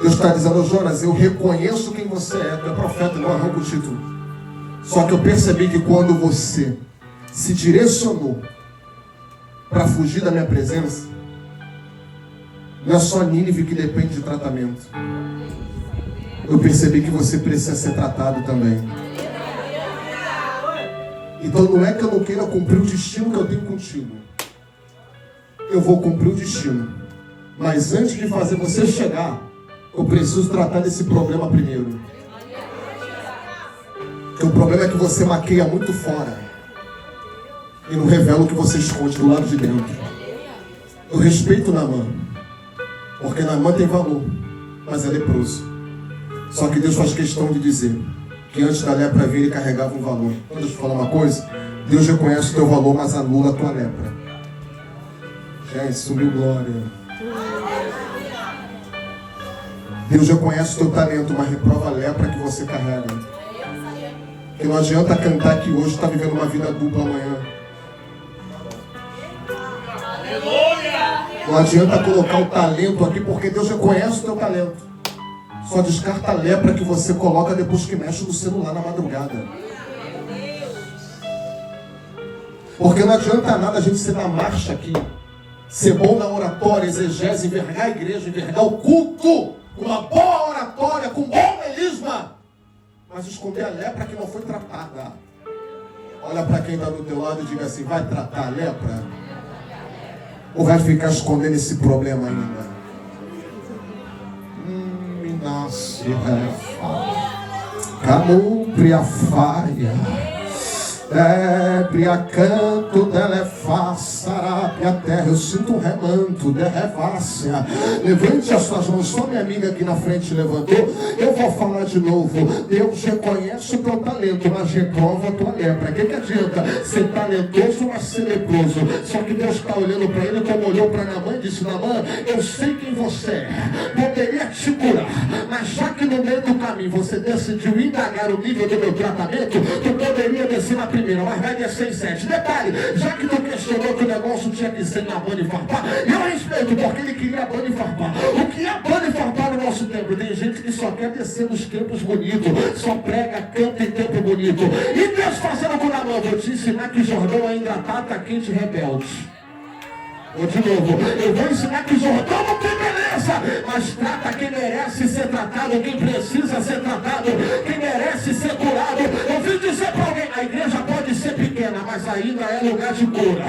Deus está dizendo, Jonas, eu reconheço quem você é. Tu é profeta, não arranca o título. Só que eu percebi que quando você se direcionou para fugir da minha presença, não é só Nínive que depende de tratamento. Eu percebi que você precisa ser tratado também. Então não é que eu não queira cumprir o destino que eu tenho contigo. Eu vou cumprir o destino. Mas antes de fazer você chegar, eu preciso tratar desse problema primeiro. Porque o problema é que você maqueia muito fora e não revela o que você esconde do lado de dentro. Eu respeito Naamã, porque Naamã tem valor, mas é leproso. Só que Deus faz questão de dizer que antes da lepra vir, ele carregava um valor. Então deixa eu falar uma coisa. Deus reconhece o teu valor, mas anula a tua lepra. Gente, sumiu glória. Deus reconhece o teu talento, mas reprova a lepra que você carrega. Porque não adianta cantar que hoje está vivendo uma vida dupla amanhã. Não adianta colocar o talento aqui, porque Deus reconhece o teu talento. Só descarta a lepra que você coloca depois que mexe no celular na madrugada. Porque não adianta nada a gente ser na marcha aqui, ser bom na oratória, exegese, envergar a igreja, envergar o culto, uma boa oratória, com bom melisma, mas esconder a lepra que não foi tratada. Olha para quem está do teu lado e diga assim, vai tratar a lepra? Ou vai ficar escondendo esse problema ainda? Nasce Camupriafaia Débria, canto dela Sarapia, a terra, eu sinto um remanto de revácia. Levante as suas mãos, só minha amiga aqui na frente levantou. Eu vou falar de novo. Deus reconhece o teu talento, mas reprova a tua lepra. O que adianta ser talentoso, mas ser leproso? Só que Deus está olhando para ele como olhou para Naamã e disse: Naamã, eu sei quem você é, poderia te curar, mas já que no meio do caminho você decidiu indagar o nível do meu tratamento, tu poderia descer na primeira, mas vai descer em 7. Detalhe, já que tu questionou que o negócio tinha que ser na banda e farpar, eu respeito, porque ele queria banda e farpar. O que é banda e farpar no nosso tempo? Tem gente que só quer descer nos tempos bonitos, só prega, canta em tempo bonito. E Deus fazendo com Naamã, vou te ensinar que Jordão ainda tá quente e rebelde. Ou de novo, eu vou ensinar que Jordão não tem beleza, mas trata quem merece ser tratado, quem precisa ser tratado, quem merece ser curado. Eu vim dizer para alguém, a igreja pode ser pequena, mas ainda é lugar de cura.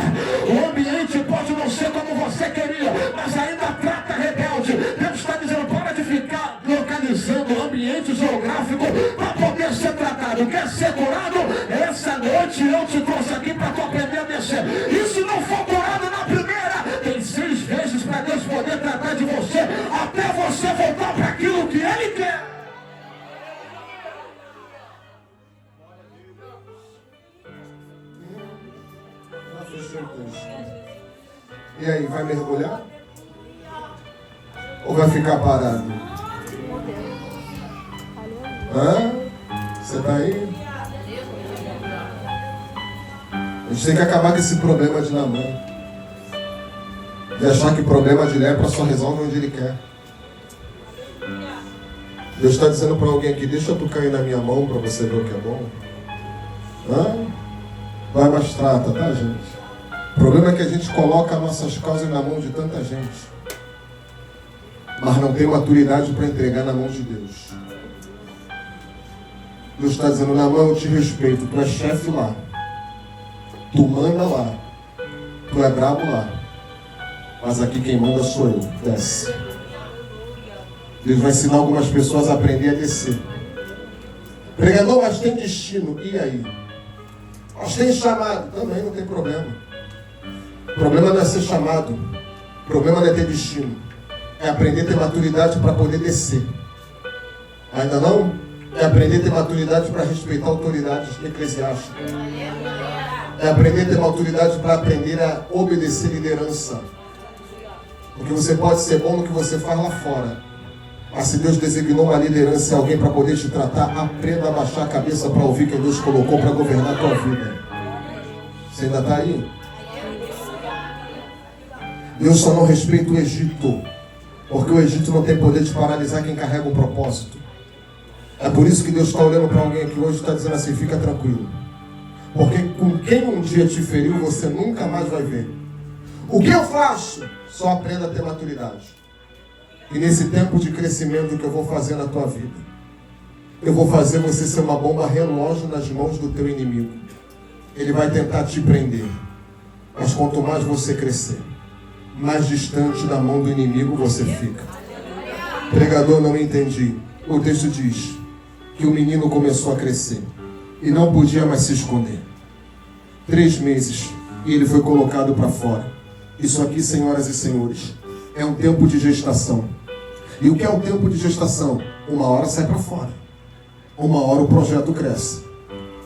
O ambiente pode não ser como você queria, mas ainda trata rebelde. Deus está dizendo, para de ficar localizando o ambiente geográfico para poder ser tratado. Quer ser curado? Essa noite eu te trouxe aqui para tu aprender a descer. E se não for curado na primeira, tem 6 vezes para Deus poder tratar de você, até você voltar para aquilo que Ele quer. E aí, vai mergulhar? Ou vai ficar parado? Hã? Você tá aí? A gente tem que acabar com esse problema de Naamã. De achar que problema de lepra só resolve onde ele quer. Deus está dizendo para alguém aqui, deixa tu cair na minha mão para você ver o que é bom. Hã? Vai, mas trata, tá, gente? O problema é que a gente coloca nossas causas na mão de tanta gente, mas não tem maturidade para entregar na mão de Deus. Deus está dizendo, Naamã, eu te respeito, tu é chefe lá, tu manda lá, tu é brabo lá, mas aqui quem manda sou eu. Desce. Deus vai ensinar algumas pessoas a aprender a descer. Pregador, mas tem destino. E aí? Mas tem chamado. Também não tem problema. O problema não é ser chamado. O problema não é ter destino. É aprender a ter maturidade para poder descer. Ainda não? É aprender a ter maturidade para respeitar autoridades eclesiásticas. É aprender a ter maturidade para aprender a obedecer liderança. Porque você pode ser bom no que você faz lá fora, mas se Deus designou uma liderança e alguém para poder te tratar, aprenda a baixar a cabeça para ouvir quem Deus colocou para governar a tua vida. Você ainda está aí? Deus só não respeita o Egito, porque o Egito não tem poder de paralisar quem carrega um propósito. É por isso que Deus está olhando para alguém aqui hoje e está dizendo assim, fica tranquilo. Porque com quem um dia te feriu, você nunca mais vai ver. O que eu faço? Só aprenda a ter maturidade. E nesse tempo de crescimento que eu vou fazer na tua vida, eu vou fazer você ser uma bomba relógio nas mãos do teu inimigo. Ele vai tentar te prender. Mas quanto mais você crescer, mais distante da mão do inimigo você fica. Pregador, não entendi. O texto diz que o menino começou a crescer e não podia mais se esconder. 3 meses e ele foi colocado para fora. Isso aqui, senhoras e senhores, é um tempo de gestação. E o que é um tempo de gestação? Uma hora sai para fora. Uma hora o projeto cresce.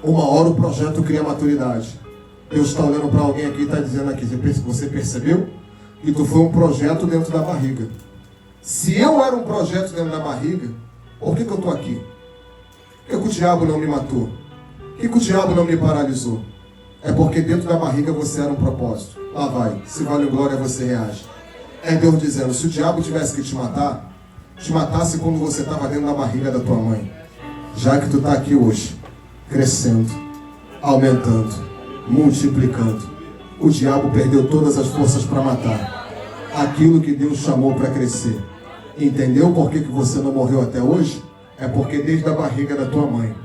Uma hora o projeto cria maturidade. Deus está olhando para alguém aqui e está dizendo aqui, você percebeu? Que tu foi um projeto dentro da barriga. Se eu era um projeto dentro da barriga, por que eu estou aqui? Por que o diabo não me matou? Por que o diabo não me paralisou? É porque dentro da barriga você era um propósito. Lá vai, se vale glória você reage. É Deus dizendo, se o diabo tivesse que te matasse quando você estava dentro da barriga da tua mãe. Já que tu está aqui hoje, crescendo, aumentando, multiplicando, o diabo perdeu todas as forças para matar aquilo que Deus chamou para crescer. Entendeu por que você não morreu até hoje? É porque desde a barriga da tua mãe,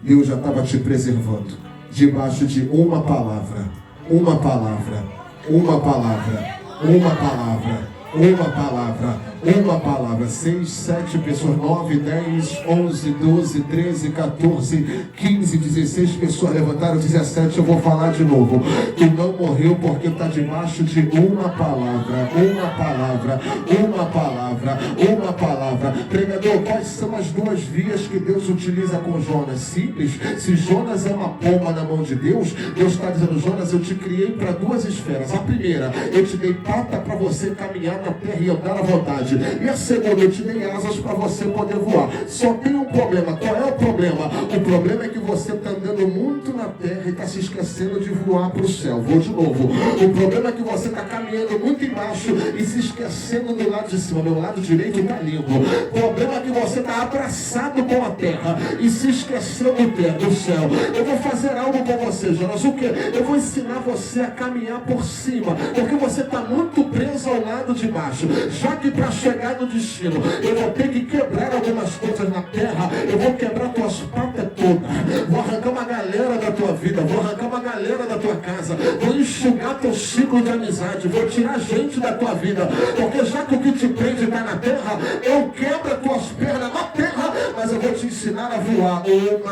Deus já estava te preservando, debaixo de uma palavra, uma palavra, uma palavra, uma palavra, uma palavra, Uma palavra. 6, 7 pessoas. 9, 10, 11, 12, 13, 14, 15, 16 pessoas levantaram. 17, eu vou falar de novo. Tu não morreu porque está debaixo de uma palavra. Uma palavra. Uma palavra. Uma palavra. Pregador, quais são as duas vias que Deus utiliza com Jonas? Simples. Se Jonas é uma pomba na mão de Deus, Deus está dizendo: Jonas, eu te criei para duas esferas. A primeira, eu te dei pata para você caminhar na terra e andar à vontade. E a segunda, eu te dei asas para você poder voar. Só tem um problema. Qual é o problema? O problema é que você está andando muito na terra e está se esquecendo de voar para o céu. Vou de novo. O problema é que você está caminhando muito embaixo e se esquecendo do lado de cima. Meu lado direito está limpo. O problema é que você está abraçado com a terra e se esqueceu do céu. Eu vou fazer algo com você, Jonas. O que? Eu vou ensinar você a caminhar por cima, porque você está muito preso ao lado de baixo. Já que para chegar no destino eu vou ter que quebrar algumas coisas na terra, eu vou quebrar tuas patas todas, vou arrancar uma galera da tua vida, vou arrancar uma galera da tua casa, vou enxugar teu ciclo de amizade, vou tirar gente da tua vida, porque já que o que te prende está na terra, eu quebro as tuas pernas na terra, mas eu vou te ensinar a voar. 1,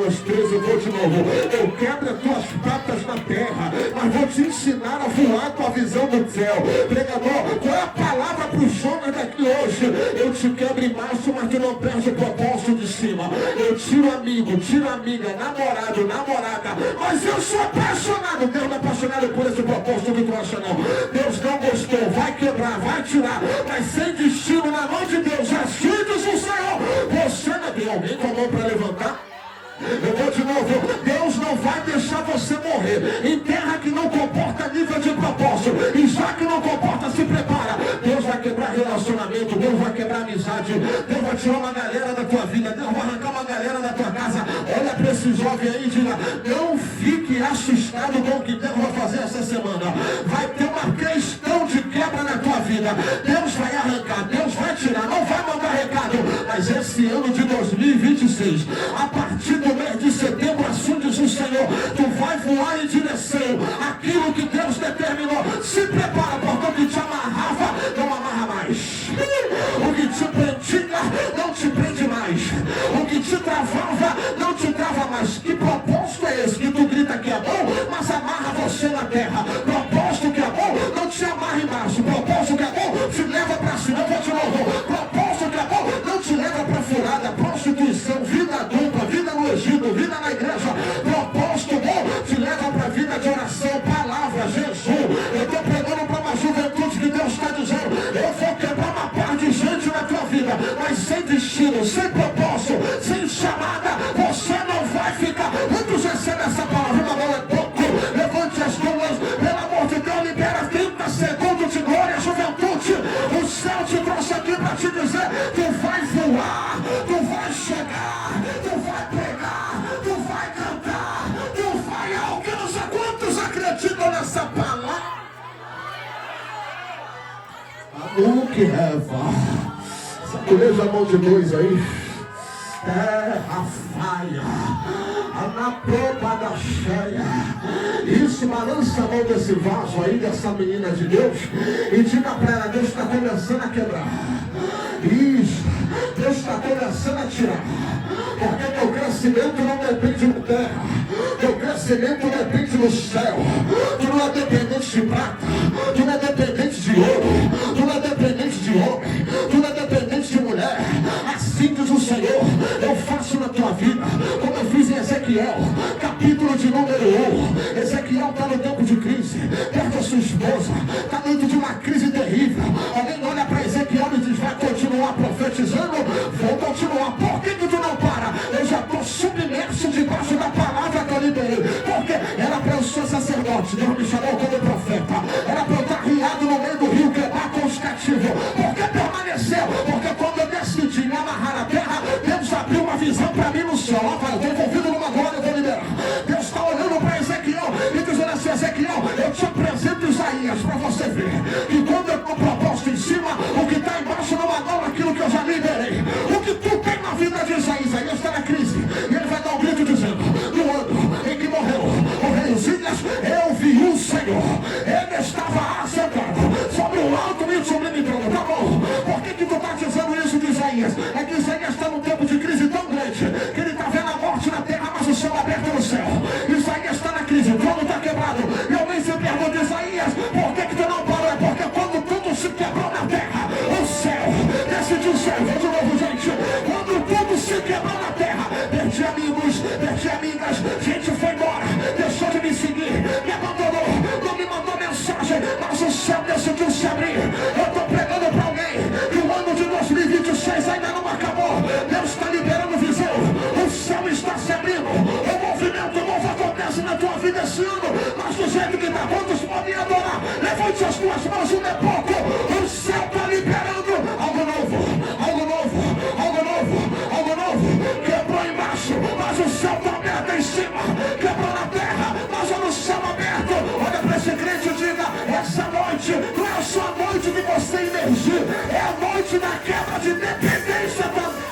2, 3, eu vou de novo. Eu quebro as tuas patas na terra, mas vou te ensinar a voar com a visão do céu. Pregador, qual é a palavra para o Jonas daqui hoje? Eu te quebro embaixo, mas tu não perde o propósito de cima. Eu tiro amigo, tiro amiga, namorado, namorada, mas eu sou apaixonado. Deus não é apaixonado por esse propósito que tu acha, não. Deus não gostou, vai quebrar, vai tirar, mas sem destino na mão de Deus. Assim diz o Senhor. Você não tem alguém com a mão para levantar? Eu vou de novo. Deus não vai deixar você morrer em terra que não comporta nível de propósito. E já que não comporta, se prepara. Deus vai quebrar relacionamento, Deus vai quebrar amizade, Deus vai tirar uma galera da tua vida, Deus vai arrancar uma galera da tua casa. Olha para esse jovem aí e diga: não fique assustado com o que Deus vai fazer essa semana. Vai ter uma questão de quebra na tua vida. Deus vai arrancar, Deus vai tirar, não vai mandar recado. Mas esse ano de 2026, a partir do mês de setembro, assim diz o Senhor, tu vai voar em direção àquilo que Deus determinou. Se prepara, porque o que te amarrava não amarra mais. O que te prendia não te prende mais. O que te travava não te trava mais. Que propósito é esse? Que tu grita que é bom, mas amarra você na terra. Propósito que é bom, não te amarra embaixo. Propósito que é bom, te leva para cima. Eu vou de novo. Propósito que é bom, não te leva para furada, prostituição, vida adulta, vida no Egito, vida na igreja. Propósito bom te leva para a vida de oração, palavra, jejum. Eu estou pregando para uma juventude que Deus está dizendo: eu vou quebrar uma par de gente na tua vida, mas sem destino, sem propósito, sem chamada, você não vai ficar. Quantos recebem essa palavra? Uma mão é pouco. Levante as duas, pelo amor de Deus, libera 30 segundos de glória, juventude. O céu te trouxe aqui para te dizer: tu vai voar, tu vai chegar, tu vai pregar, tu vai cantar, tu vai alcançar. Quantos acreditam nessa palavra? Que reva. Sacudeja a mão de dois aí. Terra falha, na propa da cheia. Isso, balança a mão desse vaso aí, dessa menina de Deus, e diga para ela: Deus está começando a quebrar. Isso, Deus está começando a tirar. Porque teu crescimento não depende da terra, teu crescimento depende do céu. Tu não é dependente de prata, tu não é dependente de ouro, tu não é dependente de homem, tu não é dependente de mulher. Assim diz o Senhor: eu faço na tua vida como eu fiz em Ezequiel, capítulo de número 1. Ezequiel está no tempo de crise, perde a sua esposa, está dentro de uma crise terrível. Alguém olha para Ezequiel e diz: vai continuar profetizando? Vou continuar. Por que tu não para? Eu já estou submerso debaixo da palavra que eu liberei. Porque era para eu ser sacerdote, Deus me chamou como profeta. Era para eu estar riado no meio do rio, quebrar com os cativos. Por que permaneceu? Porque quando eu decidi me amarrar na terra, Deus abriu uma visão para mim no céu. Ó, pai, eu estou envolvido numa glória, eu vou liberar. Deus está olhando para Ezequiel e dizendo assim: Ezequiel, eu te apresento Isaías para você ver que quando eu estou proposto em cima, o que está embaixo não anula aquilo que eu já liberei. O que tu tem na vida de Isaías? Isaías está na crise e ele vai dar um grito dizendo: no ano em que morreu o rei Uzias, eu vi o Senhor. Ele estava assentado sobre um alto e sublime trono. Tá bom? Por que perdi amigos, perdi amigas, gente foi embora, deixou de me seguir, me abandonou, não me mandou mensagem, mas o céu decidiu se abrir. Eu estou pregando para alguém que o ano de 2026 ainda não acabou. Deus está liberando visão, o céu está se abrindo, o movimento novo acontece na tua vida esse ano, mas do jeito que está, quantos podem adorar? Levante as tuas mãos, não é pouco. O céu está liberando algo novo, algo novo, algo novo, algo novo. Quebrou embaixo, mas o céu está aberto em cima. Quebrou na terra, mas olha o céu aberto. Olha para esse crente e diga: essa noite não é só a noite de você emergir, é a noite da quebra de dependência também.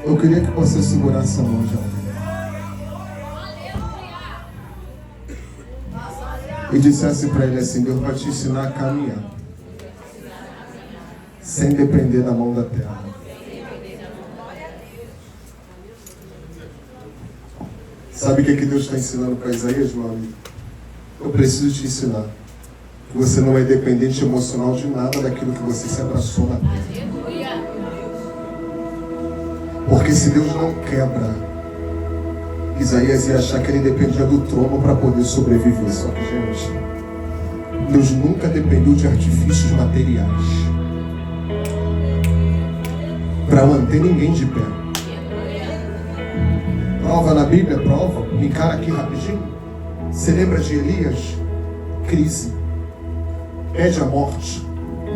Eu queria que você segurasse a mão de alguém e dissesse para ele assim: Deus vai te ensinar a caminhar sem depender da mão da terra. Sabe o que Deus está ensinando para Isaías, meu amigo? Eu preciso te ensinar que você não é dependente emocional de nada daquilo que você se abraçou na terra. Porque se Deus não quebra, Isaías ia achar que ele dependia do trono para poder sobreviver. Só que, gente, Deus nunca dependeu de artifícios materiais para manter ninguém de pé. Prova na Bíblia, prova. Me encara aqui rapidinho. Você lembra de Elias? Crise. Pede a morte.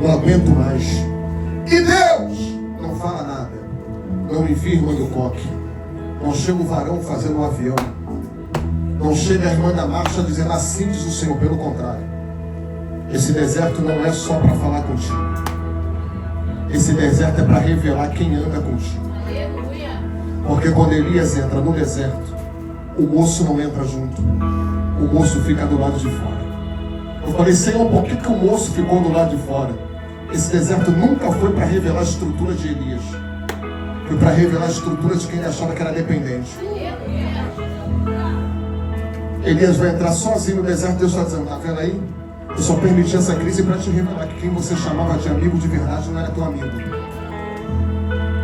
Não aguento mais. E Deus não fala nada. Não envia irmã do coque. Não chega o varão fazendo um avião. Não chega a irmã da marcha dizendo assim diz o Senhor. Pelo contrário. Esse deserto não é só para falar contigo. Esse deserto é para revelar quem anda contigo. Porque quando Elias entra no deserto, o moço não entra junto. O moço fica do lado de fora. Eu falei: Senhor, por que o moço ficou do lado de fora? Esse deserto nunca foi para revelar a estrutura de Elias. Foi para revelar a estrutura de quem ele achava que era dependente. Elias vai entrar sozinho no deserto. Deus está dizendo: tá vendo aí? Eu só permiti essa crise para te revelar que quem você chamava de amigo de verdade não era teu amigo.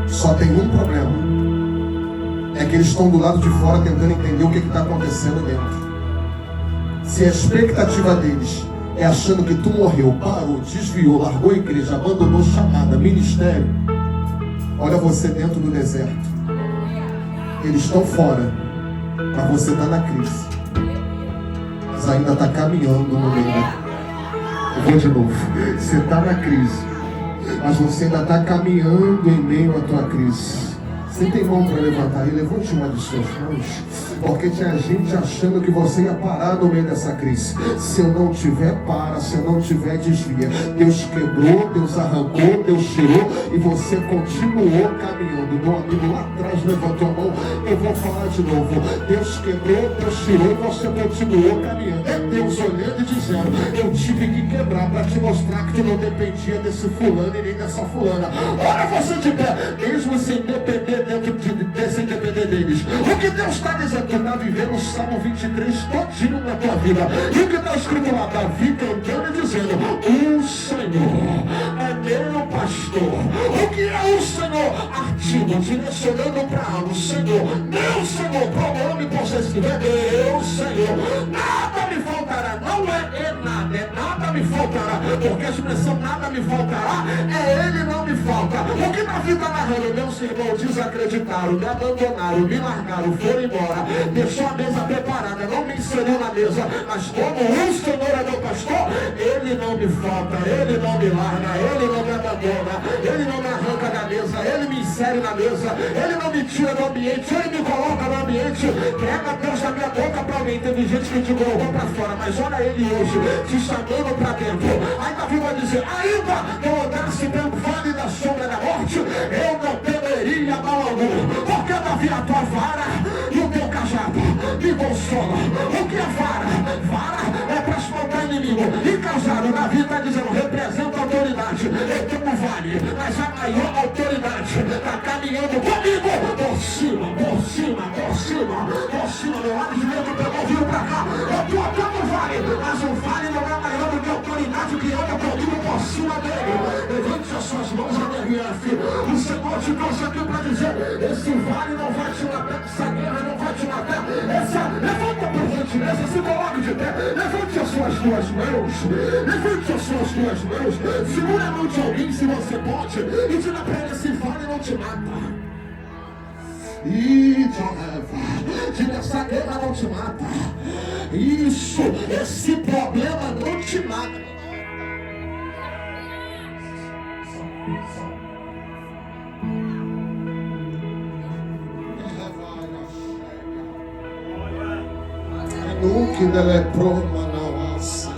Só tem um problema. É que eles estão do lado de fora tentando entender o que está acontecendo dentro. Se a expectativa deles é achando que tu morreu, parou, desviou, largou a igreja, abandonou chamada, ministério, olha você dentro do deserto. Eles estão fora, mas você está na crise. Mas ainda está caminhando no meio da... Eu vou de novo. Você está na crise, mas você ainda está caminhando em meio à tua crise. Você tem mão para levantar aí? Levante uma de suas mãos. Porque tinha gente achando que você ia parar no meio dessa crise. Se eu não tiver, para. Se eu não tiver, desvia. Deus quebrou, Deus arrancou, Deus tirou e você continuou caminhando. Meu amigo lá atrás levantou a mão. Eu vou falar de novo. Deus quebrou, Deus tirou e você continuou caminhando. É Deus olhando e dizendo: eu tive que quebrar para te mostrar que tu não dependia desse fulano e nem dessa fulana. Olha você de pé, mesmo sem depender sem depender deles. O que Deus está dizendo? Tu está vivendo o Salmo 23 todinho na tua vida. E o que está escrito lá? Davi cantando e dizendo: o Senhor é meu pastor. O que é o Senhor? Ativo, direcionando para algo. Senhor, meu Senhor, pronome possessivo. É Deus, Senhor. Nada me faltará. Não é nada, é nada me faltará. faltará. Porque a expressão nada me faltará é Ele não me falta. O que na vida narrando, meus irmãos desacreditaram, me abandonaram, me largaram, foram embora, deixou a mesa preparada, não me inseriu na mesa, mas como o Senhor é meu pastor, Ele não me falta, Ele não me larga, Ele não me abandona, Ele não me arranca da mesa, Ele me insere na mesa, Ele não me tira do ambiente, Ele me coloca no ambiente. Prega Deus da minha boca pra alguém. Teve gente que te colocou pra fora, mas olha Ele hoje te chamando pra dentro. Aí Davi vai dizer, ainda que eu andasse pelo vale da sombra da morte, eu não temeria mal algum, porque Davi, a tua vara e o teu cajado me consola. O que é vara? Vara é para espantar inimigo. E cajado, Davi está dizendo, representa a autoridade. Eu tenho um vale, mas a maior autoridade está caminhando comigo. Por cima, por cima, por cima, por cima. Meu lado direito pegou, viu pra cá. Eu estou até no vale, mas o vale não é maior do que a autoridade que anda comigo por cima dele. Levante as suas mãos a DRF. O Senhor te trouxe aqui para dizer, esse vale não vai te matar, essa guerra não vai te matar. Levanta por gentileza, se coloque de pé. Levante as suas duas mãos. Levante as suas duas mãos. Segura a mão de alguém se você pode. E diga para ele, esse vale não te mata. E diga, essa guerra não te mata. Isso, esse problema não te mata. Nunca dele proma não assim.